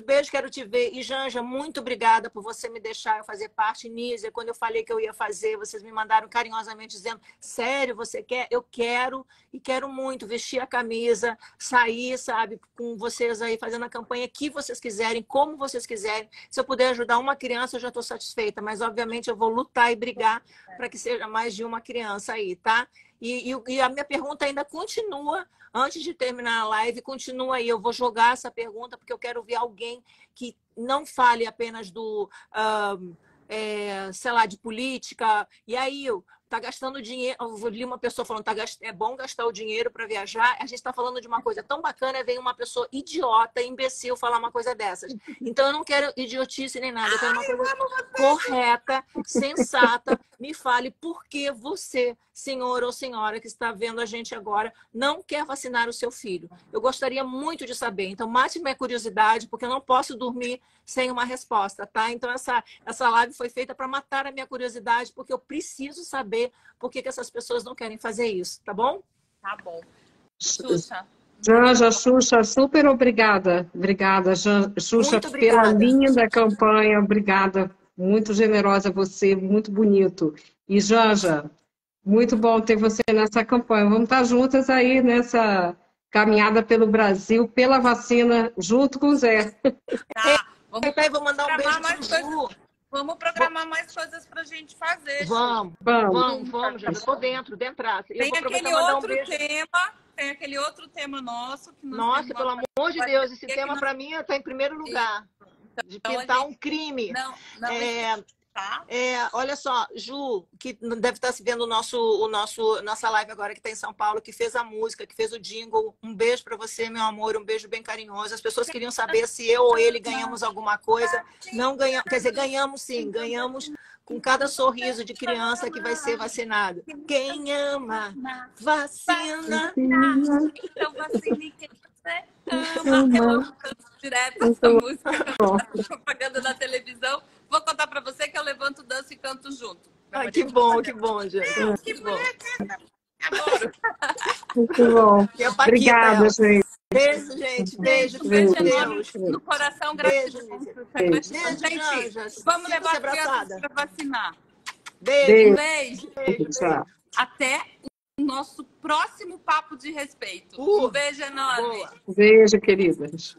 beijos, quero te ver. E Janja, muito obrigada por você me deixar eu fazer parte. Nízia, quando eu falei que eu ia fazer, vocês me mandaram carinhosamente dizendo, sério, você quer? Eu quero, e quero muito vestir a camisa, sair, sabe, com vocês aí, fazendo a campanha que vocês quiserem, como vocês quiserem. Se eu puder ajudar uma criança, eu já estou satisfeita, mas obviamente eu vou lutar e brigar para que seja mais de uma criança aí, tá? E a minha pergunta ainda continua. Antes de terminar a live, continua aí. Eu vou jogar essa pergunta porque eu quero ver alguém que não fale apenas sei lá, de política. E aí, tá gastando dinheiro. Eu li uma pessoa falando, é bom gastar o dinheiro para viajar. A gente está falando de uma coisa tão bacana, vem uma pessoa idiota, imbecil, falar uma coisa dessas. Então, eu não quero idiotice nem nada. Eu quero uma coisa correta, sensata. Me fale por que você, senhor ou senhora que está vendo a gente agora, não quer vacinar o seu filho. Eu gostaria muito de saber. Então, mate minha curiosidade, porque eu não posso dormir sem uma resposta, tá? Então, essa live foi feita para matar a minha curiosidade, porque eu preciso saber por que essas pessoas não querem fazer isso, tá bom? Tá bom. Xuxa. Janja, Xuxa, super obrigada. Obrigada, Xuxa, pela linda campanha. Obrigada. Muito generosa você, muito bonito. E, Janja, muito bom ter você nessa campanha. Vamos estar juntas aí nessa caminhada pelo Brasil, pela vacina, junto com o Zé. Tá. Vou mandar um beijo mais coisas. Vamos programar mais coisas pra gente fazer. Vamos, já estou dentraço. Tem aquele outro tema nosso. Nossa, pelo amor de Deus, esse tema para mim está em primeiro lugar. De pintar um crime. Olha só, Ju, que deve estar se vendo nossa live agora, que está em São Paulo, que fez a música, que fez o jingle. Um beijo para você, meu amor, um beijo bem carinhoso. As pessoas queriam saber se eu ou ele ganhamos alguma coisa. Não ganhamos, quer dizer, ganhamos sim, ganhamos com cada sorriso de criança que vai ser vacinado. Quem ama, vacina. Então, vacine quem você ama. Eu amo direto essa música, propaganda da televisão. Vou contar para você que eu levanto, danço e canto junto. Que bom, gente. Que bom. Adoro. Muito bom. Obrigada, gente. Beijo, gente. Beijo Deus. No coração, gratidão. Beijo, gente. Vamos levar as crianças para vacinar. Beijo. Tchau. Até o nosso próximo Papo de Respeito. Um beijo enorme. Beijo, queridas.